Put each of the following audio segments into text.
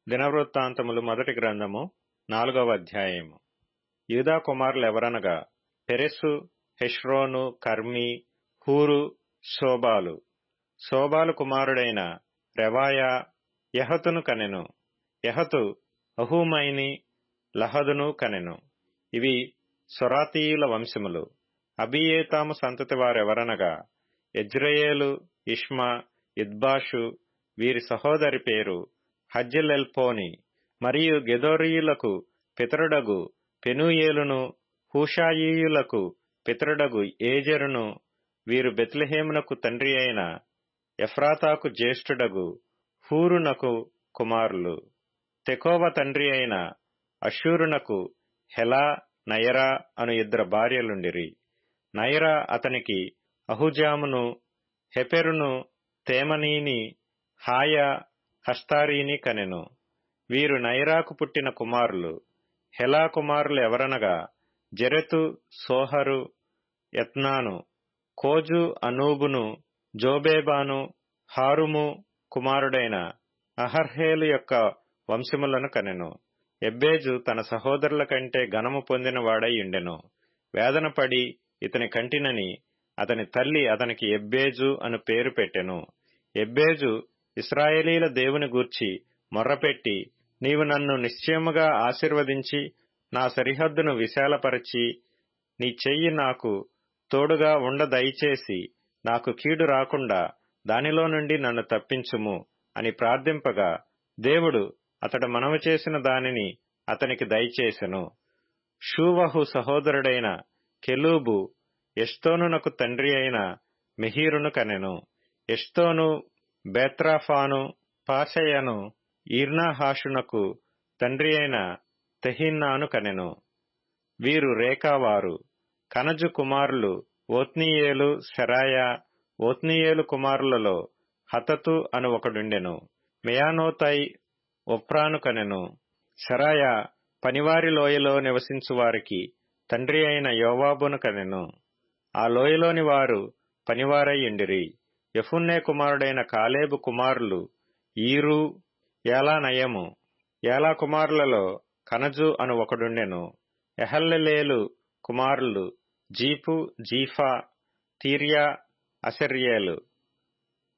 దినవృత్తాంతములు మొదటి గ్రంథము 4వ అధ్యాయము. యూదా కుమారులెవరనగా పెరెసు, హెష్రోను, కర్మీ, హూరు, శోబాలు. శోబాలు కుమారుడైన రెవాయా యహతును కనెను. యహతు అహూమైని, లహదును కనెను. ఇవి సొరాతీయుల వంశములు. అబీయేతాము సంతతి వారెవరనగా యెజ్రెయేలు, ఇష్మా, ఇద్బాషు. వీరి సహోదరి పేరు హజ్జెలెల్పోని. మరియు గెదోరీయులకు పితరుడగు పెనూయేలును, హూషాయీయులకు పితరుడగు ఏజెరును. వీరు బెత్లెహేమునకు తండ్రి అయిన ఎఫ్రాతాకు జ్యేష్ఠుడగు హూరునకు కుమారులు. తెకోవ తండ్రి అయిన అషూరునకు హెలా, నయరా అను ఇద్దరు భార్యలుండిరి. నయరా అతనికి అహుజామును, హెపెరును, తేమనీని, హాయ, హస్తారీని కనెను. వీరు నయరాకు పుట్టిన కుమారులు. హెలా కుమారులు ఎవరనగా జెరెతు, సోహరు, ఎత్నాను. కోజు అనూబును, జోబేబాను, హారుము కుమారుడైన అహర్హేలు యొక్క వంశములను కనెను. ఎబ్బేజు తన సహోదరుల కంటే ఘనము పొందిన వాడై ఉండెను. వేదనపడి ఇతని కంటినని అతని తల్లి అతనికి ఎబ్బేజు అను పేరు పెట్టెను. ఎబ్బేజు ఇశ్రాయేలీల దేవుని గూర్చి మొర్రపెట్టి, నీవు నన్ను నిశ్చయముగా ఆశీర్వదించి నా సరిహద్దును విశాలపరచి నీ చెయ్యి నాకు తోడుగా ఉండ దయచేసి నాకు కీడు రాకుండా దానిలో నుండి నన్ను తప్పించుము అని ప్రార్థింపగా, దేవుడు అతడు మనవి చేసిన దానిని అతనికి దయచేసెను. షూవహు సహోదరుడైన కెలూబు ఎష్టోనునకు తండ్రి అయిన మెహీరును కనెను. ఎష్టోను బేత్రాఫాను, పాషయను, ఈర్నాహాషునకు తండ్రి అయిన తెహిన్నాను కనెను. వీరు రేకావారు. కనజు కుమారులు ఓత్నీయేలు, శెరాయా. ఓత్నీయేలు కుమారులలో హతతు అను ఒకడుండెను. మెయానోతై ఒఫ్రాను కనెను. శెరాయా పనివారి లోయలో నివసించు వారికి తండ్రి అయిన యోవాబును కనెను. ఆ లోయలోని వారు పనివారై ఉండిరి. యెఫున్నె కుమారుడైన కాలేబు కుమారులు ఈరు, ఏలానయము. ఏలా కుమారులలో కనజు అను ఒకడుండెను. ఎహల్లెలేలు కుమారులు జీపు, జీఫా, తీర్యా, అసర్యేలు.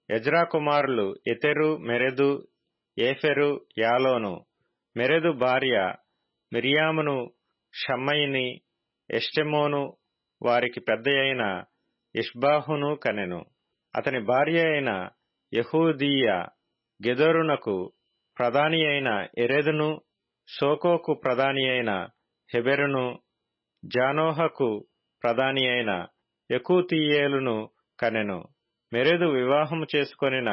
ఎజ్రా కుమారులు ఎతెరు, మెరెదు, ఏఫెరు, యాలోను. మెరెదు భార్య మిర్యామును, షమ్మయిని, ఎష్టెమోను వారికి పెద్దయైన ఇష్బాహును కనెను. అతని భార్య అయిన యెహూదీయ గెదోరునకు ప్రధాని అయిన ఎరెదును, సోకోకు ప్రధాని అయిన హెబెరును, జానోహకు ప్రధాని అయిన యెకూతీయేలును కనెను. మెరెదు వివాహము చేసుకొనిన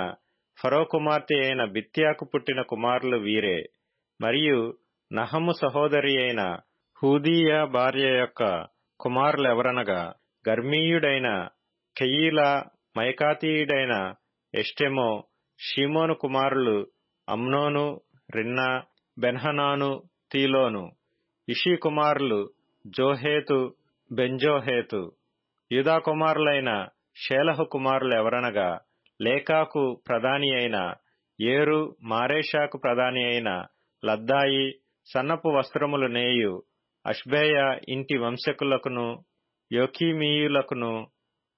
ఫరో కుమార్తె అయిన బిత్యాకు పుట్టిన కుమారులు వీరే. మరియు నహము సహోదరి అయిన హూదీయ భార్య యొక్క కుమారులెవరనగా గర్మీయుడైన కెయీలా, మైకాతీయుడైన ఎష్టెమో. షీమోను కుమారులు అమ్నోను, రిన్నా, బెన్హనాను, తీలోను. ఇషీ కుమారులు జోహేతు, బెంజోహేతు. యూదా కుమారులైన షేలహు కుమారులు ఎవరనగా లేకాకు ప్రధాని అయిన ఏరు, మారేషాకు ప్రధాని అయిన లద్దాయి. సన్నపు వస్త్రములు నేయు అష్బేయ ఇంటి వంశకులకును, యోకీమీయులకును,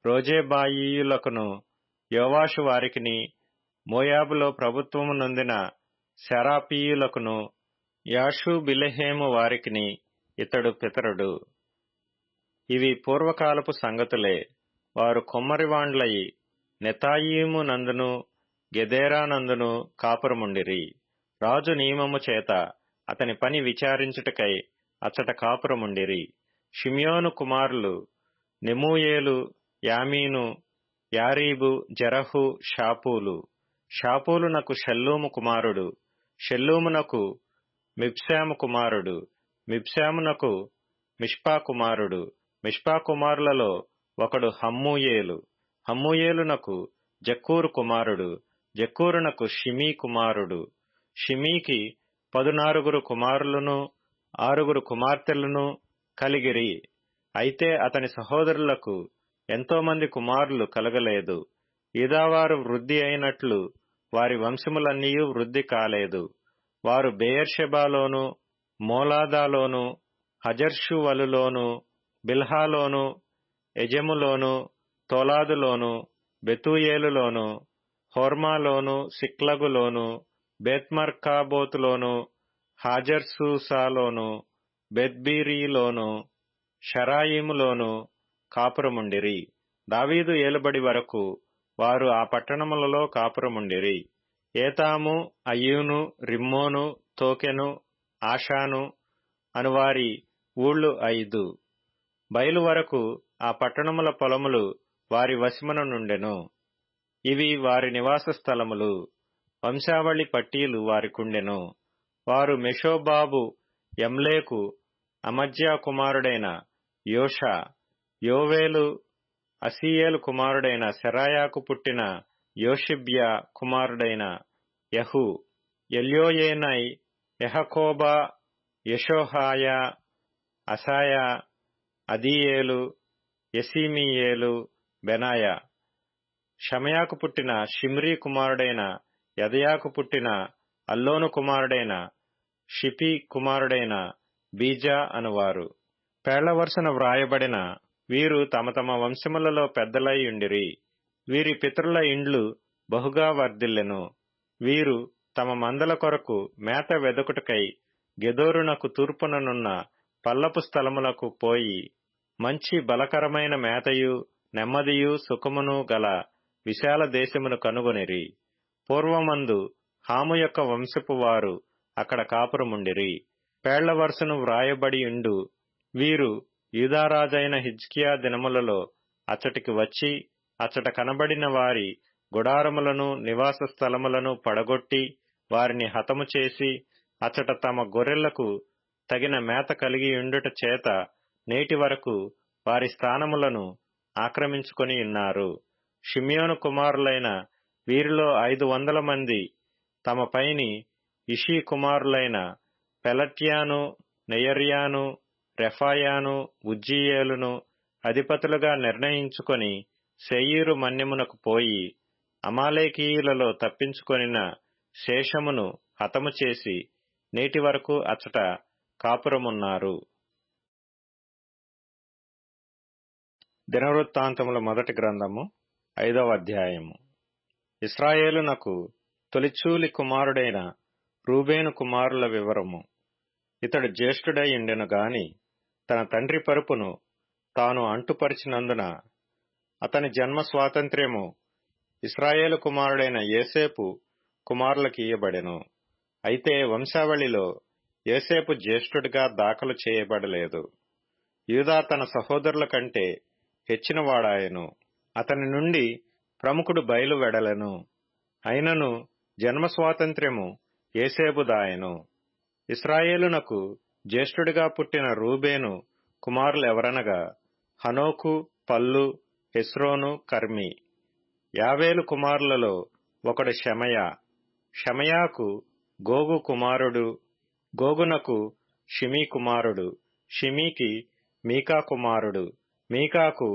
రోజేబాయీయులకును, యోవాషు వారికిని, మోయాబులో ప్రభుత్వము నొందిన సెరాపీయులకును, యాషుబిలెహేము వారికిని ఇతడు పితరుడు. ఇవి పూర్వకాలపు సంగతులే. వారు కొమ్మరివాండ్లయి నెతాయీము నందును, గెదేరా నందును కాపురముండిరి. రాజు నియమము చేత అతని పని విచారించుటకై అచ్చట కాపురముండిరి. షిమ్యోను కుమారులు నెమూయేలు, యామీను, యారీబు, జెరహు, షాపూలు. షాపూలునకు షల్లూము కుమారుడు. షల్లూమునకు మిబ్సాము కుమారుడు. మిబ్సామునకు మిష్పా కుమారుడు. మిష్పా కుమారులలో ఒకడు హమ్మూయేలు. హమ్మూయేలునకు జక్కూరు కుమారుడు. జక్కూరునకు షిమీ కుమారుడు. షిమీకి 14 కుమారులను 6 కుమార్తెలను కలిగిరి. అయితే అతని సహోదరులకు ఎంతోమంది కుమారులు కలగలేదు. యూదావారు వృద్ధి అయినట్లు వారి వంశములన్నీయూ వృద్ధి కాలేదు. వారు బెయేర్షెబాలోను, మోలాదాలోను, హజర్షువలులోను, బిల్హాలోను, ఎజెములోను, తోలాదులోను, బెతూయేలులోను, హోర్మాలోను, సిక్లగులోను, బేత్మర్కాబోతులోను, హాజర్సూసాలోను, బెత్బీరీలోను, షరాయిములోను కాపురముండిరి. దావీదు ఏలుబడి వరకు వారు ఆ పట్టణములలో కాపురముండిరి. ఏతాము, అయ్యూను, రిమ్మోను, తోకెను, ఆషాను అనువారి ఊళ్ళు 5. బయలు వరకు ఆ పట్టణముల పొలములు వారి వశమున నుండెను. ఇవి వారి నివాస స్థలములు. వంశావళి పట్టీలు వారికుండెను. వారు మెషోబాబు, యమ్లేకు, అమజ్యా కుమారుడైన యోషా, యోవేలు, అసీయేలు కుమారుడైన సెరాయాకు పుట్టిన యోషిబ్యా కుమారుడైన యహు, ఎల్యోయేనై, యహకోబా, యెషోహాయా, అసాయా, అదీయేలు, యెసీమీయేలు, బెనాయా, షమయాకు పుట్టిన షిమ్రీ కుమారుడైన యదయాకు పుట్టిన అల్లోను కుమారుడైన షిపి కుమారుడైన బీజా అనువారు. పేళ్ల వరుసన వ్రాయబడిన వీరు తమ తమ వంశములలో పెద్దలై ఉండిరి. వీరి పితరుల ఇండ్లు బహుగా వర్ధిల్లెను. వీరు తమ మందల కొరకు మేత వెదకుటకై గెదోరునకు తూర్పుననున్న పల్లపు స్థలములకు పోయి మంచి బలకరమైన మేతయు నెమ్మదియు సుఖమును గల విశాల దేశమును కనుగొనిరి. పూర్వమందు హాము యొక్క వంశపు వారు అక్కడ కాపురముండిరి. పేళ్ల వరుసను వ్రాయబడి ఉండు వీరు యూదారాజైన హిజ్కియా దినములలో అచ్చటికి వచ్చి అచ్చట కనబడిన వారి గుడారములను నివాస స్థలములను పడగొట్టి వారిని హతము చేసి అచ్చట తమ గొర్రెలకు తగిన మేత కలిగి ఉండుట చేత నేటి వరకు వారి స్థానములను ఆక్రమించుకొని ఉన్నారు. షిమ్యోను కుమారులైన వీరిలో 500 మంది తమ పైని ఇషీ కుమారులైన పెలట్యాను, నెయర్యాను, రెఫాయాను, ఉజ్జీయేలును అధిపతులుగా నిర్ణయించుకొని శేయీరు మన్యమునకు పోయి అమాలేకీయులలో తప్పించుకొనిన శేషమును హతము చేసి నేటి వరకు అచ్చట కాపురమున్నారు. దినవృత్తాంతముల మొదటి గ్రంథము 5వ అధ్యాయము. ఇశ్రాయేలునకు తొలిచూలి కుమారుడైన రూబేను కుమారుల వివరము. ఇతడు జ్యేష్ఠుడై ఉండెను గాని తన తండ్రి పరుపును తాను అంటుపరిచినందున అతని జన్మ స్వాతంత్ర్యము ఇశ్రాయేలు కుమారుడైన యోసేపు కుమారులకు ఇయ్యబడెను. అయితే వంశావళిలో యోసేపు జ్యేష్ఠుడిగా దాఖలు చేయబడలేదు. యూదా తన సహోదరుల కంటే హెచ్చినవాడాయెను. అతని నుండి ప్రముఖుడు బయలు వెడలెను. అయినను జన్మ స్వాతంత్ర్యము యోసేపుదాయెను. ఇశ్రాయేలునకు జ్యేష్ఠుడిగా పుట్టిన రూబేను కుమారులెవరనగా హనోకు, పల్లు, హెస్రోను, కర్మి. యావేలు కుమారులలో ఒకడు షమయా. షమయాకు గోగు కుమారుడు, గోగునకు షిమీ కుమారుడు, షిమీకి మీకా కుమారుడు, మీకాకు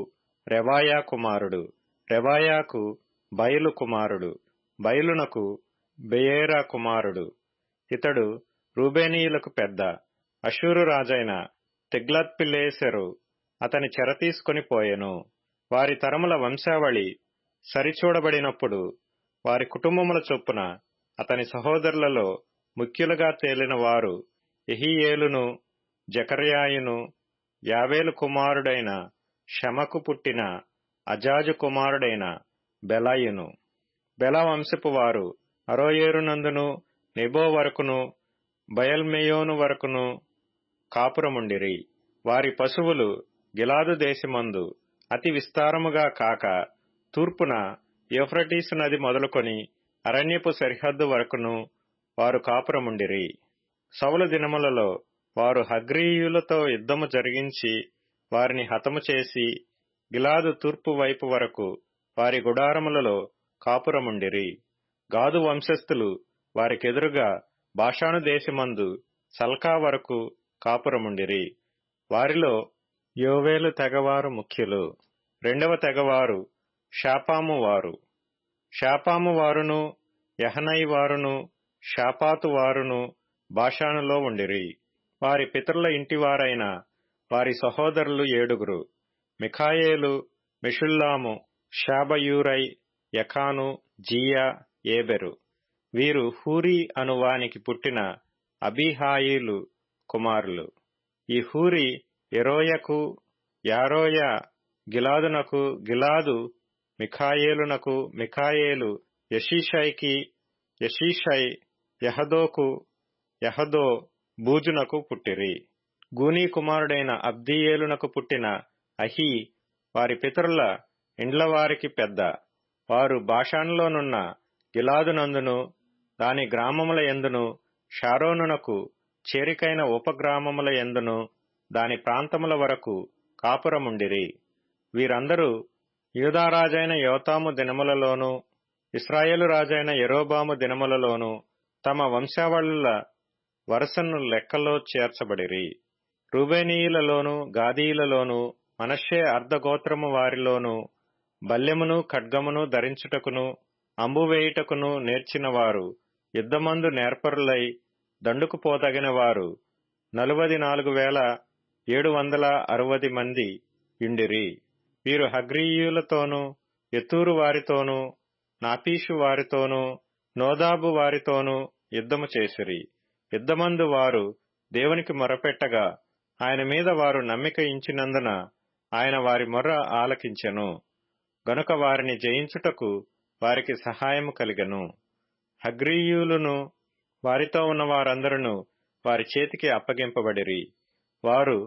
రెవాయా కుమారుడు, రెవాయాకు బయలు కుమారుడు, బయలునకు బెయేరా కుమారుడు. ఇతడు రూబేనీయులకు పెద్ద. అషూరు రాజైన తిగ్లత్పిలేసెరు అతని చెర తీసుకొని పోయెను. వారి తరముల వంశావళి సరిచూడబడినప్పుడు వారి కుటుంబముల చొప్పున అతని సహోదరులలో ముఖ్యులుగా తేలిన వారు యెహీయేలును, జకర్యాయును, యావేలు కుమారుడైన షమకు పుట్టిన అజాజు కుమారుడైన బెలాయును. బెలా వంశపు వారు అరోయేరునందును, నెబో వరకును, బయల్మెయోను వరకును కాపురముండిరి. వారి పశువులు గిలాదు దేశమందు అతి విస్తారముగా కాక తూర్పున యూఫ్రటీసు నది మొదలుకొని అరణ్యపు సరిహద్దు వరకును వారు కాపురముండిరి. సౌలు దినములలో వారు హగ్రీయులతో యుద్ధము జరిగించి వారిని హతము చేసి గిలాదు తూర్పు వైపు వరకు వారి గుడారములలో కాపురముండిరి. గాదు వంశస్థులు వారికెదురుగా బాషాను దేశమందు సల్కా వరకు కాపురముండిరి. వారిలో యోవేలు తెగవారు ముఖ్యులు. 2వ తెగవారు షాపాము వారు. షాపాము వారును, యహనై వారును, షాపాతు వారును బాషానులో ఉండిరి. వారి పితరుల ఇంటివారైన వారి సహోదరులు 7. మిఖాయేలు, మెషుల్లాము, షాబయూరై, యకాను, జీయా, ఏబెరు. వీరు హూరీ అను వానికి పుట్టిన అబీహాయిలు కుమారులు. ఈ హూరీ యెరోయకు, యారోయ గిలాదునకు, గిలాదు మిఖాయేలునకు, మిఖాయేలు యెషీషైకి, యెషీషై యహదోకు, యహదో బూజునకు పుట్టిరి. గూనీ కుమారుడైన అబ్దీయేలునకు పుట్టిన అహీ వారి పితరుల ఇండ్లవారికి పెద్ద. వారు బాషానులోనున్న గిలాదునందును దాని గ్రామముల యందును, షారోనునకు చేరికైన ఉపగ్రామముల యందును దాని ప్రాంతముల వరకు కాపురముండిరి. వీరందరూ యూదారాజైన యోతాము దినములలోను, ఇశ్రాయేలు రాజైన యెరోబాము దినములలోను తమ వంశావళుల వరుసను లెక్కలో చేర్చబడిరి. రూబేనీయులలోను, గాదీయులలోను, మనష్షే అర్ధగోత్రము వారిలోను బల్లెమును ఖడ్గమును ధరించుటకును అంబువేయుటకును నేర్చినవారు, యుద్ధమందు నేర్పరులై దండుకు పోదగిన వారు 44,760 మంది యుండిరి. వీరు హగ్రీయులతోనూ, యెతూరు వారితోనూ, నాపీషు వారితోనూ, నోదాబు వారితోనూ యుద్ధము చేసిరి. యుద్ధమందు వారు దేవునికి మొరపెట్టగా ఆయన మీద వారు నమ్మిక ఇంచినందున ఆయన వారి మొర్ర ఆలకించెను. గనుక వారిని జయించుటకు వారికి సహాయము కలిగెను. హగ్రీయులును వారితో ఉన్న వారందరూ వారి చేతికి అప్పగింపబడిరి. వారు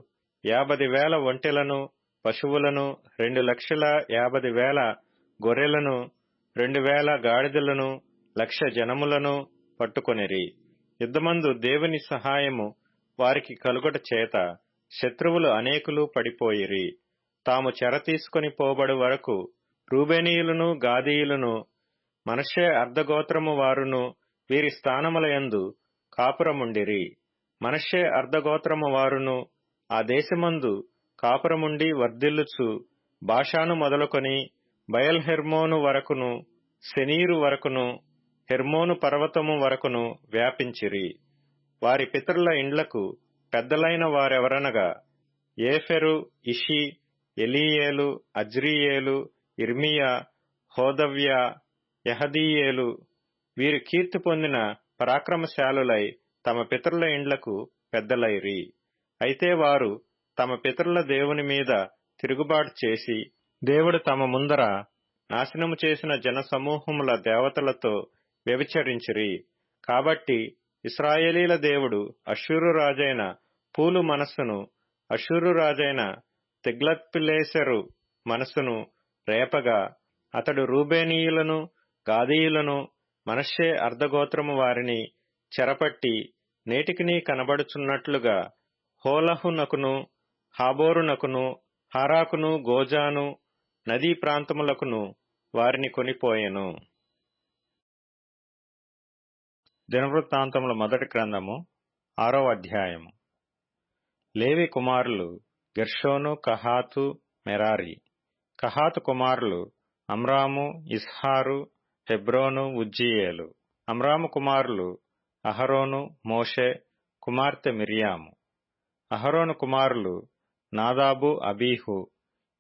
50,000 ఒంటెలను, పశువులను, 2,50,000 గొర్రెలను, 2,000 గాడిదలను, 1,00,000 జనములను పట్టుకొనిరి. యుద్ధమందు దేవుని సహాయము వారికి కలుగుట చేత శత్రువులు అనేకులు పడిపోయిరి. తాము చెర తీసుకొని పోబడు వరకు రూబేనీయులను, గాదీయులను, మనష్షే అర్ధగోత్రము వారును వీరి స్థానముల యందు కాపురముండిరి. మనష్షే అర్ధగోత్రము వారును ఆ దేశమందు కాపురముండి వర్ధిల్లుచు బాషాను మొదలుకొని బయల్ హెర్మోను వరకును, శెనీరు వరకును, హెర్మోను పర్వతము వరకును వ్యాపించిరి. వారి పితరుల ఇండ్లకు పెద్దలైన వారెవరనగా ఏఫెరు, ఇషి, ఎలీయేలు, అజ్రీయేలు, ఇర్మియా, హోదవ్య, యహదీయేలు. వీరు కీర్తి పొందిన పరాక్రమశాలులై తమ పితరుల ఇండ్లకు పెద్దలైరి. అయితే వారు తమ పితరుల దేవుని మీద తిరుగుబాటు చేసి, దేవుడు తమ ముందర నాశనము చేసిన జనసమూహముల దేవతలతో వ్యభిచరించిరి. కాబట్టి ఇశ్రాయేలీల దేవుడు అష్షూరు రాజైన పూలు మనస్సును, అష్షూరు రాజైన తిగ్లత్పిలేసెరు మనస్సును రేపగా అతడు రూబేనీయులను, గాదీయులను, మనష్షే అర్ధగోత్రము వారిని చెరపట్టి నేటికినీ కనబడుచున్నట్లుగా హోలహునకును, హాబోరునకును, హారాకును, గోజాను నదీ ప్రాంతములకును వారిని కొనిపోయెను. దినవృత్తాంతముల మొదటి గ్రంథము 6వ అధ్యాయము. లేవి కుమారులు గెర్షోను, కహాతు, మెరారి. కహాతు కుమారులు అమ్రాము, ఇస్హారు, హెబ్రోను, ఉజ్జీయేలు. అమ్రాము కుమారులు అహరోను, మోషే, కుమార్తె మిర్యాము. అహరోను కుమారులు నాదాబు, అబీహు,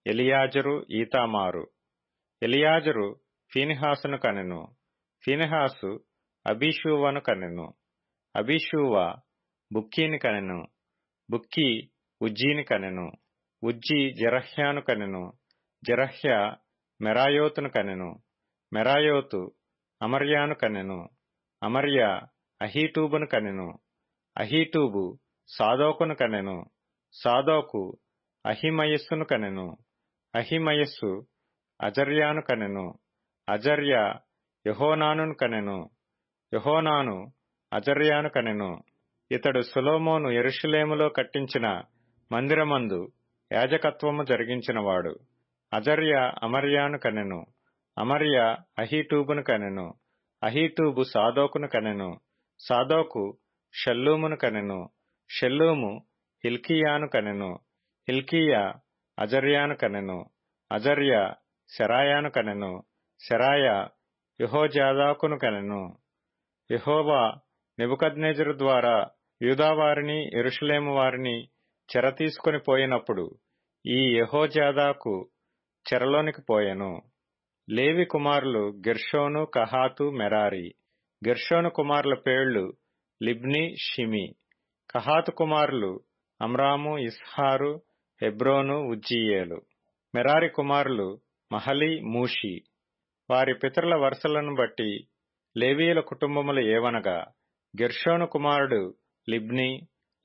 ఎలియాజరు, ఈతామారు. ఎలియాజరు ఫీనిహాసును కనెను. ఫీనిహాసు అబీషూవను కనెను. అబీషూవ బుక్కీని కనెను. బుక్కీ ఉజ్జీని కనెను. ఉజ్జీ జెరహ్యాను కనెను. జెరహ్య మెరాయోతును కనెను. మెరాయోతు అమర్యాను కనెను. అమర్య అహీటూబును కనెను. అహీటూబు సాదోకును కనెను. సాదోకు అహిమయస్సును కనెను. అహిమయస్సు అజర్యాను కనెను. అజర్య యెహోనానును కనెను. యెహోనాను అజర్యాను కనెను. ఇతడు సొలొమోను యెరూషలేములో కట్టించిన మందిరమందు యాజకత్వము జరిగించినవాడు. అజర్య అమర్యాను కనెను. అమర్య అహీటూబును కనెను. అహీటూబు సాదోకును కనెను. సాదోకు షల్లూమును కనెను. షల్లూము హిల్కీయాను కనెను. హిల్కీయా అజర్యాను కనెను. అజర్య సెరాయాను కనెను. సెరాయ యెహోజాదాకును కనెను. యెహోవా నెబుకద్నెజరు ద్వారా యూదావారిని యెరూషలేము వారిని చెర తీసుకొని పోయినప్పుడు ఈ యెహోజాదాకు చెరలోనికి పోయెను. లేవి కుమారులు గెర్షోను, కహాతు, మెరారి. గెర్షోను కుమారుల పేర్లు లిబ్ని, షిమి. కహాతు కుమారులు అమ్రాము, ఇస్హారు, హెబ్రోను, ఉజ్జీయేలు. మెరారి కుమారులు మహలి, మూషి. వారి పితరుల వరుసలను బట్టి లేవీయుల కుటుంబములు ఏవనగా, గెర్షోను కుమారుడు లిబ్ని,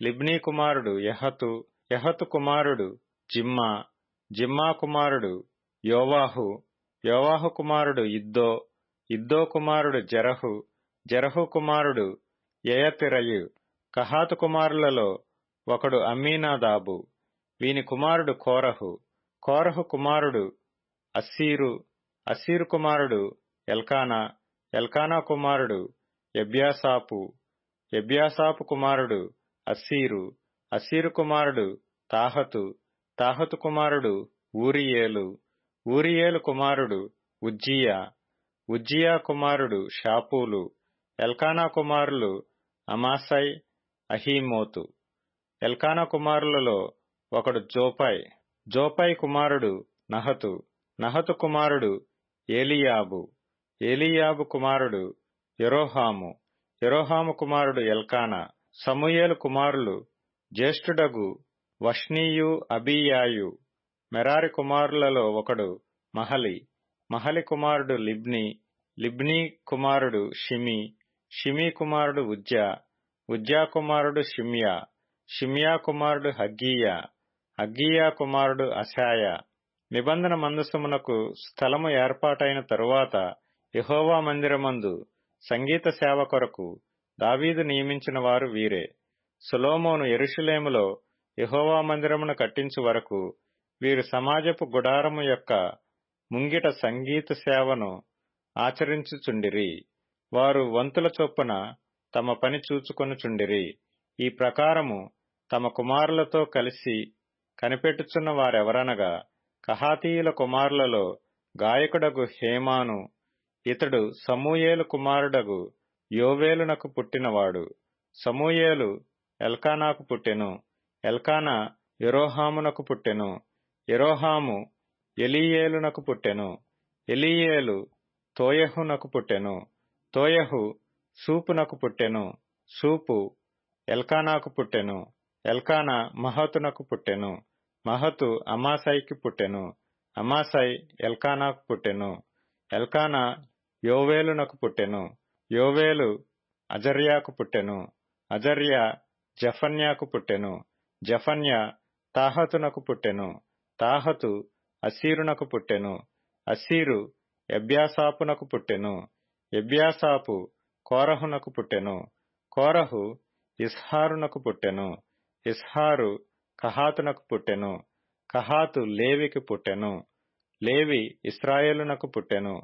లిబ్నీ కుమారుడు యహతు, యహతు కుమారుడు జిమ్మా, జిమ్మా కుమారుడు యోవాహు, యోవాహు కుమారుడు ఇద్దో, ఇద్దో కుమారుడు జెరహు, జెరహు కుమారుడు యెయతిరయు. కహాతు కుమారులలో ఒకడు అమ్మీనాదాబు, వీని కుమారుడు కోరహు, కోరహు కుమారుడు అస్సీరు, అస్సీరు కుమారుడు ఎల్కానా, ఎల్కానా కుమారుడు ఎబ్యాసాపు, ఎబ్యాసాపు కుమారుడు అస్సీరు, అస్సీరు కుమారుడు తాహతు, తాహతు కుమారుడు ఊరియేలు, ఊరియేలు కుమారుడు ఉజ్జియా, ఉజ్జియా కుమారుడు షాపూలు. ఎల్కానా కుమారులు అమాసై, అహీమోతు. ఎల్కానా కుమారులలో ఒకడు జోపై, జోపై కుమారుడు నహతు, నహతు కుమారుడు ఏలీయాబు, ఏలీయాబు కుమారుడు యెరోహాము, యెరోహాము కుమారుడు ఎల్కానా. సమూయేలు కుమారులు జ్యేష్ఠుడగు వష్నీయు, అబీయాయు. మెరారి కుమారులలో ఒకడు మహలి, మహలి కుమారుడు లిబ్ని, లిబ్నీ కుమారుడు షిమి, షిమీ కుమారుడు ఉజ్జా, ఉజ్జా కుమారుడు షిమ్యా, షిమ్యా కుమారుడు హగ్గీయా, హగ్గీయా కుమారుడు అశాయా. నిబంధన మందసమునకు స్థలము ఏర్పాటైన తరువాత యెహోవా మందిరమందు సంగీత సేవ కొరకు దావీదు నియమించిన వారు వీరే. సొలొమోను యెరూషలేములో యెహోవా మందిరమును కట్టించు వరకు వీరు సమాజపు గుడారము యొక్క ముంగిట సంగీత సేవను ఆచరించుచుండిరి. వారు వంతుల చొప్పున తమ పని చూచుకొనుచుండిరి. ఈ ప్రకారము తమ కుమారులతో కలిసి కనిపెట్టుచున్న వారెవరనగా, కహాతీయుల కుమారులలో గాయకుడగు హేమాను, ఇతడు సమూయేలు కుమారుడగు యోవేలునకు పుట్టినవాడు. సమూయేలు ఎల్కానాకు పుట్టెను, ఎల్కానా యెరోహామునకు పుట్టెను, యెరోహాము ఎలీయేలునకు పుట్టెను, ఎలీయేలు తోయహునకు పుట్టెను, తోయహు సూపునకు పుట్టెను, సూపు ఎల్కానాకు పుట్టెను, ఎల్కానా మహతునకు పుట్టెను, మహతు అమాసైకి పుట్టెను, అమాసై ఎల్కానాకు పుట్టెను, ఎల్కానా యోవేలునకు పుట్టెను, యోవేలు అజర్యాకు పుట్టెను, అజర్యా జఫన్యాకు పుట్టెను, జఫన్యా తాహతునకు పుట్టెను, తాహతు అస్సీరునకు పుట్టెను, అస్సీరు ఎబ్యాసాపునకు పుట్టెను, ఎబ్యాసాపు కోరహునకు పుట్టెను, కోరహు ఇస్హారునకు పుట్టెను, ఇస్హారు కహాతునకు పుట్టెను, కహాతు లేవికి పుట్టెను, లేవి ఇశ్రాయేలునకు పుట్టెను.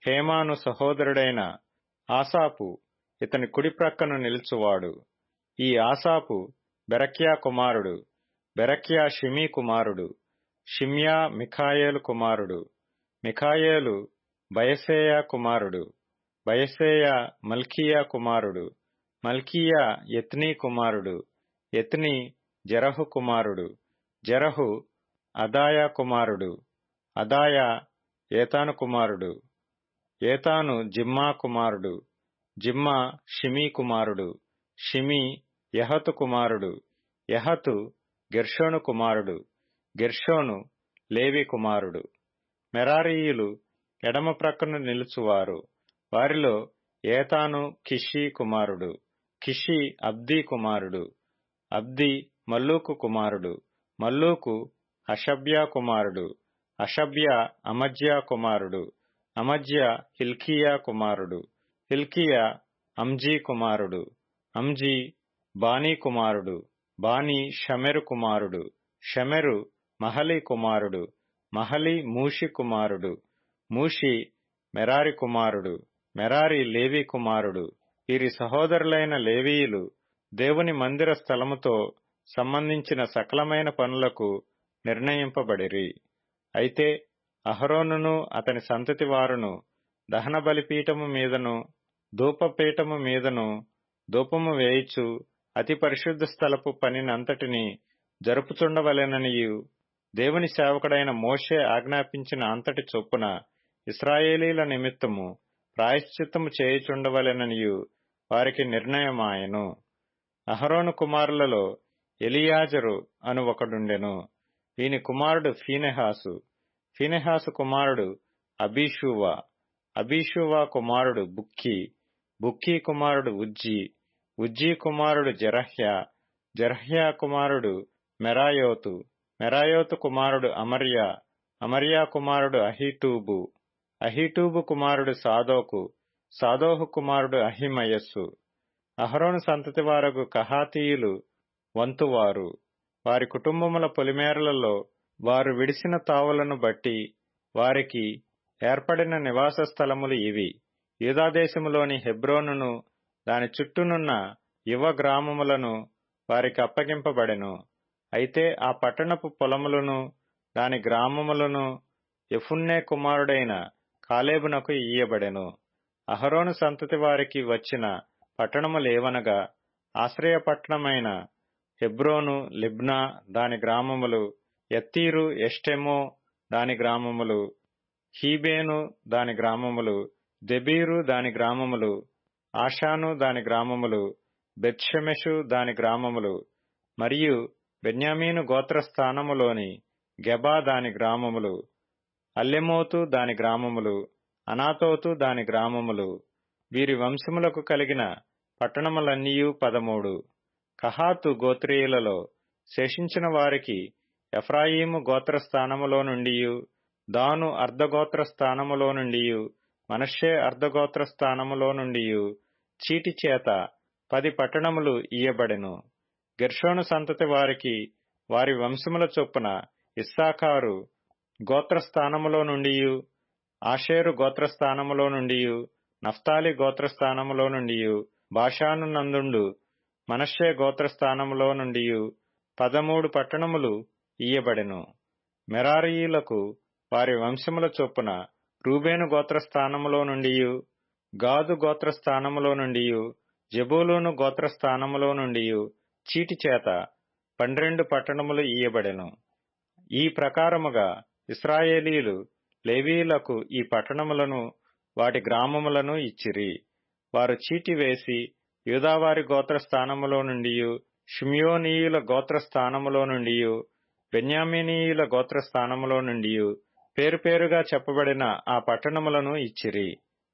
హేమాను సహోదరుడైన ఆసాపు ఇతని కుడి ప్రక్కను నిలుచువాడు. ఈ ఆసాపు బెరక్యా కుమారుడు, బెరక్యా షిమీ కుమారుడు, షిమ్యా మిఖాయేలు కుమారుడు, మిఖాయేలు బయసేయా కుమారుడు, బయసేయా మల్కీయా కుమారుడు, మల్కీయా యత్నీ కుమారుడు, యత్నీ జెరహు కుమారుడు, జెరహు అదాయా కుమారుడు, అదాయా ఏతాను కుమారుడు, ఏతాను జిమ్మా కుమారుడు, జిమ్మా షిమీ కుమారుడు, షిమీ యహతు కుమారుడు, యహతు గెర్షోను కుమారుడు, గెర్షోను లేవి కుమారుడు. మెరారీయులు ఎడమ ప్రక్కను నిలుచువారు. వారిలో ఏతాను కిషీ కుమారుడు, కిషీ అబ్దీ కుమారుడు, అబ్దీ మల్లూకు కుమారుడు, మల్లూకు హషబ్యా కుమారుడు, హషబ్యా అమజ్యా కుమారుడు, అమజ్యా హిల్కీయా కుమారుడు, హిల్కీయా అమ్జీ కుమారుడు, అమ్జీ బానీ కుమారుడు, బానీ షమెరు కుమారుడు, షమెరు మహలి కుమారుడు, మహలి మూషి కుమారుడు, మూషి మెరారి కుమారుడు, మెరారి లేవి కుమారుడు. వీరి సహోదరులైన లేవీయులు దేవుని మందిర స్థలముతో సంబంధించిన సకలమైన పనులకు నిర్ణయింపబడిరి. అయితే అహరోనును అతని సంతతి వారును దహన బలిపీఠము మీదను ధూపపీఠము మీదను ధూపము వేయిచు అతి పరిశుద్ధ స్థలపు పనినంతటిని జరుపుచుండవలెననియు దేవుని సేవకుడైన మోషే ఆజ్ఞాపించిన అంతటి చొప్పున ఇశ్రాయేలీల నిమిత్తము ప్రాయశ్చిత్తము చేయుచుండవలెననియు వారికి నిర్ణయమాయెను. అహరోను కుమారులలో ఎలియాజరు అను ఒకడుండెను. వీని కుమారుడు ఫీనెహాసు. ఫీనెహాసు కుమారుడు అబీషూవ. అబీషూవ కుమారుడు బుక్కీ. బుక్కీ కుమారుడు ఉజ్జీ. ఉజ్జీ కుమారుడు జెరహ్యా. జెరహ్యా కుమారుడు మెరాయోతు. మెరాయోతు కుమారుడు అమర్యా. అమర్యా కుమారుడు అహీటూబు. అహీటూబు కుమారుడు సాదోకు. సాదోకు కుమారుడు అహిమయస్సు. అహరోను సంతతి వారగు కహాతీయులు వంతువారు. వారి కుటుంబముల పొలిమేరలలో వారు విడిసిన తావులను బట్టి వారికి ఏర్పడిన నివాస స్థలములు ఇవి. యూదాదేశములోని హెబ్రోనును దాని చుట్టూనున్న యువ గ్రామములను వారికి అప్పగింపబడెను. అయితే ఆ పట్టణపు పొలములను దాని గ్రామములను యెఫున్నె కుమారుడైన కాలేబునకు ఇయ్యబడెను. అహరోను సంతతి వారికి వచ్చిన పట్టణములేవనగా ఆశ్రయపట్టణమైన హెబ్రోను, లిబ్నా దాని గ్రామములు, యత్తీరు, ఎష్టెమో దాని గ్రామములు, హీబేను దాని గ్రామములు, దెబీరు దాని గ్రామములు, ఆషాను దాని గ్రామములు, బెత్షెమెషు దాని గ్రామములు, మరియు బెన్యామీను గోత్రస్థానములోని గెబా దాని గ్రామములు, అల్లెమోతు దాని గ్రామములు, అనాతోతు దాని గ్రామములు. వీరి వంశములకు కలిగిన పట్టణములన్నీయు 13. కహాతు గోత్రీయులలో శేషించిన వారికి ఎఫ్రాయిము గోత్రస్థానములో నుండియు, దాను అర్ధగోత్రస్థానములో నుండియు, మనష్షే అర్ధగోత్రస్థానములో నుండియు చీటి చేత 10 పట్టణములు ఇయ్యబడెను. గెర్షోను సంతతి వారికి వారి వంశముల చొప్పున ఇస్సాకారు గోత్రస్థానములో నుండియు, ఆషేరు గోత్రస్థానములో నుండియు, నఫ్తాలి గోత్రస్థానములో నుండియు, బాషాను నందుండు మనష్షే గోత్రస్థానములో నుండియు 13 పట్టణములు ఇయ్యబడెను. మెరారీయులకు వారి వంశముల చొప్పున రూబేను గోత్రస్థానములో నుండియు, గాదు గోత్రస్థానములో నుండియు, జెబూలూను గోత్రస్థానములో నుండియు చీటి చేత 12 పట్టణములు ఇయ్యబడెను. ఈ ప్రకారముగా ఇశ్రాయేలీయులు లేవీయులకు ఈ పట్టణములను వాటి గ్రామములను ఇచ్చిరి. వారు చీటి వేసి యూదావారి గోత్రస్థానములో నుండియు, షిమ్యోనీయుల గోత్రస్థానములో నుండియు, బెన్యామీనీయుల గోత్రస్థానములో నుండియు పేరుపేరుగా చెప్పబడిన ఆ పట్టణములను ఇచ్చిరి.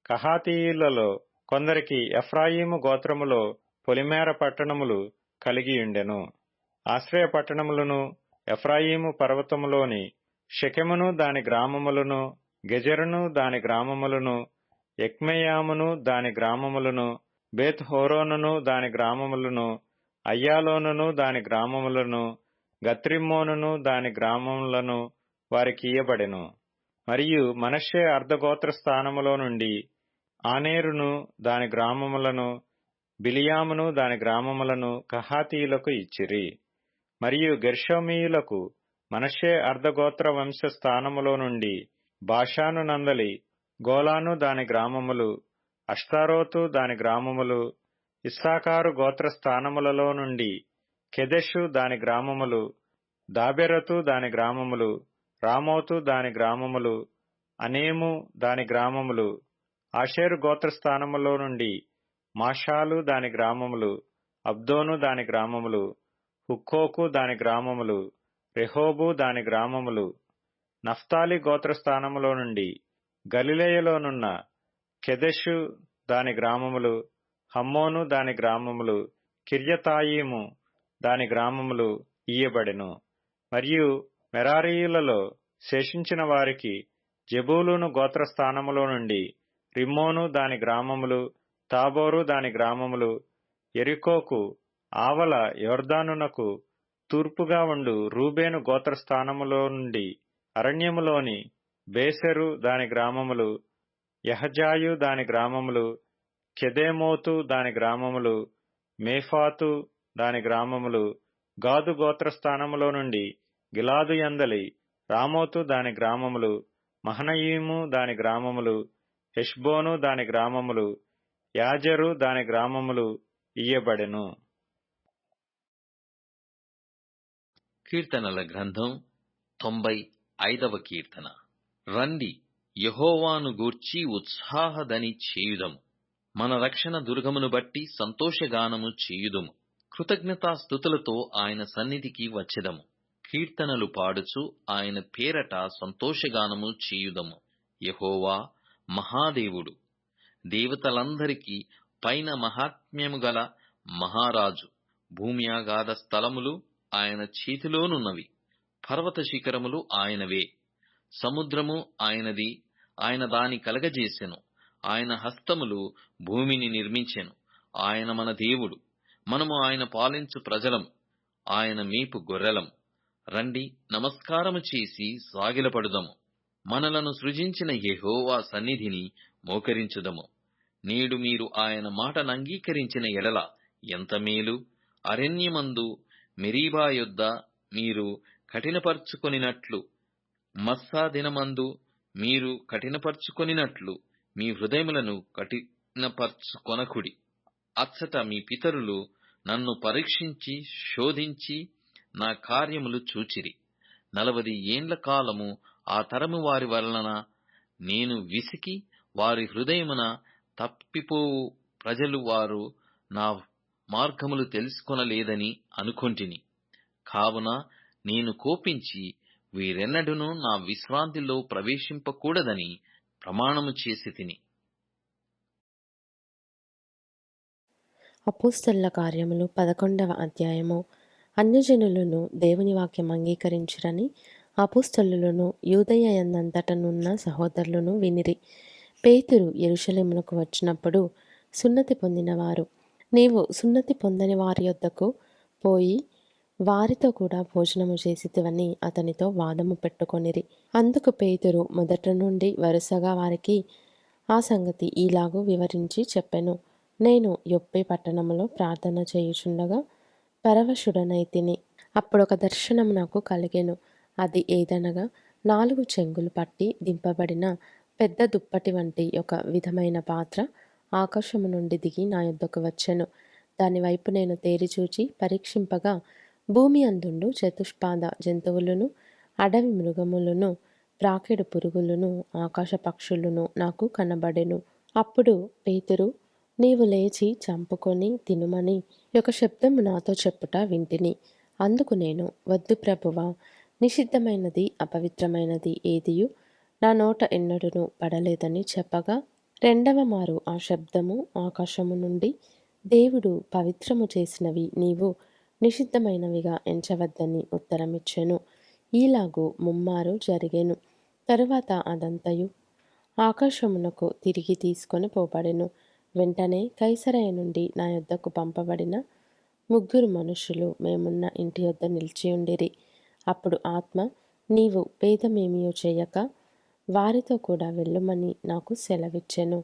కహాతీయులలో కొందరికి ఎఫ్రాయిము గోత్రములో పొలిమేర పట్టణములు కలిగియుండెను. ఆశ్రయ పట్టణములను ఎఫ్రాయిము పర్వతములోని షెకెమును దాని గ్రామములను, గెజెరును దాని గ్రామములను, ఎక్మెయామును దాని గ్రామములను, బేత్ హోరోనును దాని గ్రామములను, అయ్యాలోనును దాని గ్రామములను, గత్రిమ్మోనును దాని గ్రామములను వారికి ఇయ్యబడెను. మరియు మనష్షే అర్ధగోత్ర స్థానములో నుండి ఆనేరును దాని గ్రామములను, బిలియామును దాని గ్రామములను కహాతీయులకు ఇచ్చిరి. మరియు గెర్షోమీయులకు మనష్షే అర్ధగోత్ర వంశ స్థానములో నుండి బాషాను నందలి గోలాను దాని గ్రామములు, అష్తారోతు దాని గ్రామములు, ఇస్సాకారు గోత్ర స్థానములలో నుండి కెదెషు దాని గ్రామములు, దాబెరతు దాని గ్రామములు, రామోతు దాని గ్రామములు, అనేము దాని గ్రామములు, ఆషేరు గోత్రస్థానములో నుండి మాషాలు దాని గ్రామములు, అబ్దోను దాని గ్రామములు, హుక్కోకు దాని గ్రామములు, రెహోబు దాని గ్రామములు. నఫ్తాలి గోత్రస్థానములో నుండి గలిలయలోనున్న కెదెషు దాని గ్రామములు, హమ్మోను దాని గ్రామములు, కిర్యతాయిము దాని గ్రామములు ఇయ్యబడెను. మరియు మెరారీయులలో శేషించిన వారికి జెబూలూను గోత్రస్థానములో నుండి రిమ్మోను దాని గ్రామములు, తాబోరు దాని గ్రామములు, యెరికోకు ఆవల యొర్దానునకు తూర్పుగా ఉండు రూబేను గోత్రస్థానములో నుండి అరణ్యములోని బేసెరు దాని గ్రామములు, యహజాయు దాని గ్రామములు, కెదేమోతు దాని గ్రామములు, మేఫాతు దాని గ్రామములు, గాదు గోత్రస్థానములో నుండి గిలాదు యందలి రామోతు దాని గ్రామములు, మహనయీము దాని గ్రామములు, హెష్బోను దాని గ్రామములు, యాజెరు దాని గ్రామములు, ఇయ్యబడెను. కీర్తనల గ్రంథం 95వ కీర్తన. రండి, యెహోవాను గూర్చి ఉత్సాహధ్వని చేయుదము. మన రక్షణ దుర్గమును బట్టి సంతోషగానము చేయుదము. కృతజ్ఞతాస్తుతులతో ఆయన సన్నిధికి వచ్చెదము. కీర్తనలు పాడుచు ఆయన పేరట సంతోషగానము చేయుదము. యెహోవా మహాదేవుడు, దేవతలందరికీ పైన మహాత్మ్యము గల మహారాజు. భూమ్యాగాధ స్థలములు ఆయన చేతిలోనున్నవి. పర్వత శిఖరములు ఆయనవే. సముద్రము ఆయనది, ఆయన దాని కలగజేసెను. ఆయన హస్తములు భూమిని నిర్మించెను. ఆయన మన దేవుడు, మనము ఆయన పాలించు ప్రజలము, ఆయన మేపు గొర్రెలము. రండి, నమస్కారము చేసి సాగిలపడుదము. మనలను సృజించిన యెహోవా సన్నిధిని మోకరించుదము. నేడు మీరు ఆయన మాటను అంగీకరించిన ఎడల ఎంత మేలు! అరణ్యమందు మెరీబా యొద్ద మీరు కఠినపరచుకొనినట్లు, మస్సా దినమందు మీరు కఠినపరచుకొనినట్లు మీ హృదయములను కఠినపరచుకొనకుడి. అచ్చట మీ పితరులు నన్ను పరీక్షించి శోధించి నా కార్యములు చూచిరి. 40 ఏండ్ల కాలము ఆ తరము వారి వలన నేను విసికి, వారి హృదయమున తప్పిపోవు ప్రజలు వారు నా మార్గములు తెలుసుకొనలేదని అనుకొంటిని. కావున నేను కోపించి వీరెన్నడూను నా విశ్రాంతిలో ప్రవేశింపకూడదని ప్రమాణము చేసి తిని. అపోస్తలుల కార్యములు 11వ అధ్యాయము. అన్యజనులను దేవుని వాక్యం అంగీకరించురని అపోస్తలులను యూదయ యందంతటనున్న సహోదరులను వినిరి. పేతురు యెరూషలేమునకు వచ్చినప్పుడు సున్నతి పొందినవారు, నీవు సున్నతి పొందని వారి యొద్దకు పోయి వారితో కూడా భోజనము చేసితివని అతనితో వాదము పెట్టుకొనిరి. అందుకు పేతురు మొదట నుండి వరుసగా వారికి ఆ సంగతి ఈలాగు వివరించి చెప్పెను. నేను యొప్పే పట్టణములో ప్రార్థన చేయుచుండగా పరవశుడనైతిని. అప్పుడొక దర్శనము నాకు కలిగెను. అది ఏదనగా 4 చెంగులు పట్టి దింపబడిన పెద్ద దుప్పటి వంటి ఒక విధమైన పాత్ర ఆకాశము నుండి దిగి నా యొద్దకు వచ్చెను. దాని వైపు నేను తేరిచూచి పరీక్షింపగా భూమి అందుండు చతుష్పాద జంతువులను, అడవి మృగములను, ప్రాకెడు పురుగులను, ఆకాశ పక్షులను నాకు కనబడెను. అప్పుడు పేతురు, నీవు లేచి చంపుకొని తినుమని ఒక శబ్దము నాతో చెప్పుట వింటిని. అందుకు నేను, వద్దు ప్రభువా, నిషిద్ధమైనది అపవిత్రమైనది ఏదియు నా నోట ఎన్నడూను పడలేదని చెప్పగా, రెండవ మారు ఆ శబ్దము ఆకాశము నుండి, దేవుడు పవిత్రము చేసినవి నీవు నిషిద్ధమైనవిగా ఎంచవద్దని ఉత్తరమిచ్చెను. ఈలాగు ముమ్మారు జరిగెను. తరువాత అదంతయు ఆకాశమునకు తిరిగి తీసుకొని పోబడెను. వెంటనే కైసరయ నుండి నా యొద్దకు పంపబడిన 3 మనుషులు మేమున్న ఇంటి యొద్ద నిలిచియుండిరి. అప్పుడు ఆత్మ, నీవు భేదమేమియో చేయక వారితో కూడా వెళ్ళుమని నాకు సెలవిచ్చెను.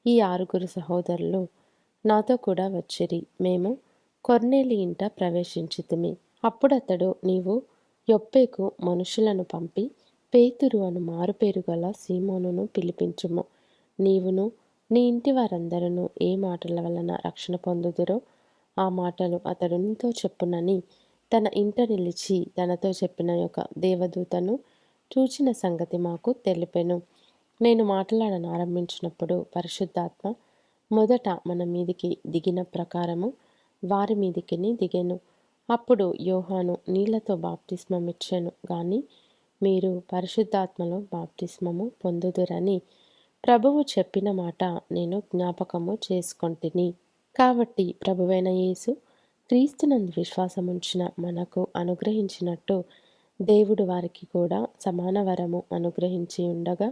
ఈ 6 సహోదరులు నాతో కూడా వచ్చిరి. మేము కొర్నేలి ఇంట ప్రవేశించితిమి. అప్పుడతడు, నీవు యొప్పేకు మనుషులను పంపి పేతురు అను మారుపేరు గల సీమోనును పిలిపించుము. నీవును నీ ఇంటి వారందరూ ఏ మాటల వలన రక్షణ పొందుదురో ఆ మాటలు అతడు నీతో చెప్పునని తన ఇంట నిలిచి తనతో చెప్పిన యొక్క దేవదూతను చూచిన సంగతి మాకు తెలిపెను. నేను మాట్లాడనారంభించినప్పుడు పరిశుద్ధాత్మ మొదట మన మీదికి దిగిన ప్రకారము వారి మీదికిని దిగెను. అప్పుడు యోహాను నీళ్లతో బాప్తిస్మమిచ్చెను గాని మీరు పరిశుద్ధాత్మలో బాప్తిస్మము పొందుదురని ప్రభువు చెప్పిన మాట నేను జ్ఞాపకము చేసుకొంటిని. కాబట్టి ప్రభువైన యేసు క్రీస్తునందు విశ్వాసముంచిన మనకు అనుగ్రహించినట్టు దేవుడు వారికి కూడా సమాన వరము అనుగ్రహించి ఉండగా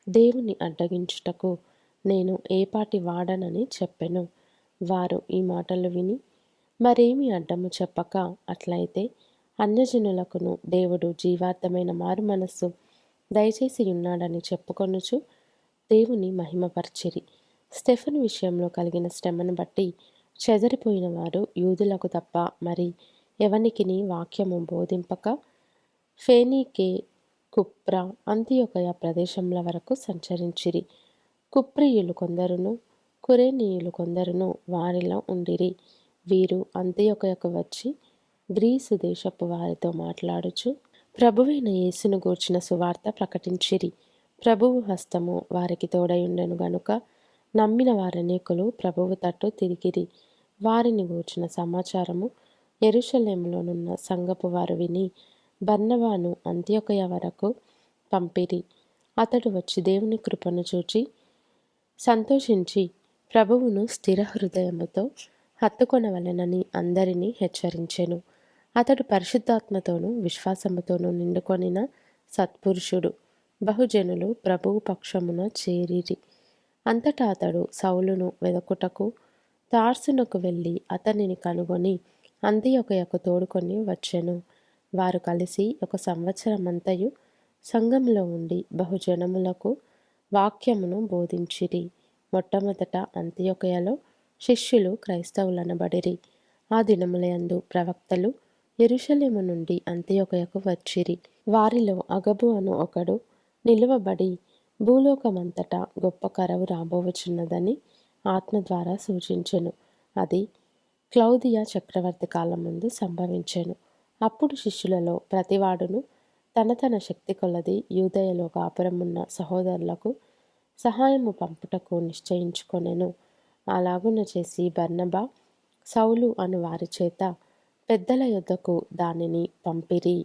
దేవుని అడ్డగించుటకు నేను ఏపాటి వాడనని చెప్పెను. వారు ఈ మాటలు విని మరేమి అడ్డము చెప్పక, అట్లయితే అన్యజనులకును దేవుడు జీవార్థమైన మారు మనస్సు దయచేసి ఉన్నాడని చెప్పుకొనుచు దేవుని మహిమపరచిరి. స్టెఫెను విషయంలో కలిగిన శ్రమను బట్టి చెదరిపోయిన వారు యూదులకు తప్ప మరి ఎవనికిని వాక్యము బోధింపక ఫేనీకే, కుప్ర, అంతియొకయ ప్రదేశముల వరకు సంచరించిరి. కుప్రియులు కొందరును కురేనీయులు కొందరును వారిలో ఉండిరి. వీరు అంతియొకయకు వచ్చి గ్రీసు దేశపు వారితో మాట్లాడుచు ప్రభువైన యేసును గూర్చిన సువార్త ప్రకటించిరి. ప్రభువు హస్తము వారికి తోడయుండెను గనుక నమ్మిన వారనేకులు ప్రభువు తట్టు తిరిగిరి. వారిని గూర్చిన సమాచారము యెరూషలేములోనున్న సంఘపు వారు విని బర్నబాను అంతియొకయ వరకు పంపిరి. అతడు వచ్చి దేవుని కృపను చూచి సంతోషించి ప్రభువును స్థిర హృదయముతో హత్తుకొనవలెనని అందరినీ హెచ్చరించెను. అతడు పరిశుద్ధాత్మతోనూ విశ్వాసముతోనూ నిండుకొనిన సత్పురుషుడు. బహుజనులు ప్రభువు పక్షమున చేరిరి. అంతటా అతడు సౌలును వెదకుటకు తార్సునకు వెళ్ళి అతనిని కనుగొని అంతియొకయకు తోడుకొని వచ్చెను. వారు కలిసి 1 సంవత్సరమంతయు సంఘములో ఉండి బహుజనములకు వాక్యమును బోధించిరి. మొట్టమొదట అంతియొకయలో శిష్యులు క్రైస్తవులనబడిరి. ఆ దినములయందు ప్రవక్తలు యెరూషలేము నుండి అంతియొకయకు వచ్చిరి. వారిలో అగబు అను ఒకడు నిలువబడి భూలోకమంతటా గొప్ప కరవు రాబోవచున్నదని ఆత్మ ద్వారా సూచించెను. అది క్లౌదియ చక్రవర్తి కాలం ముందు సంభవించెను. అప్పుడు శిష్యులలో ప్రతివాడును తన తన శక్తి కొలది యూదయలో కాపురమున్న సహోదరులకు సహాయము పంపుటకు నిశ్చయించుకొనెను. అలాగున చేసి బర్నబా, సౌలు అను వారి చేత పెద్దల యొద్దకు దానిని పంపిరి.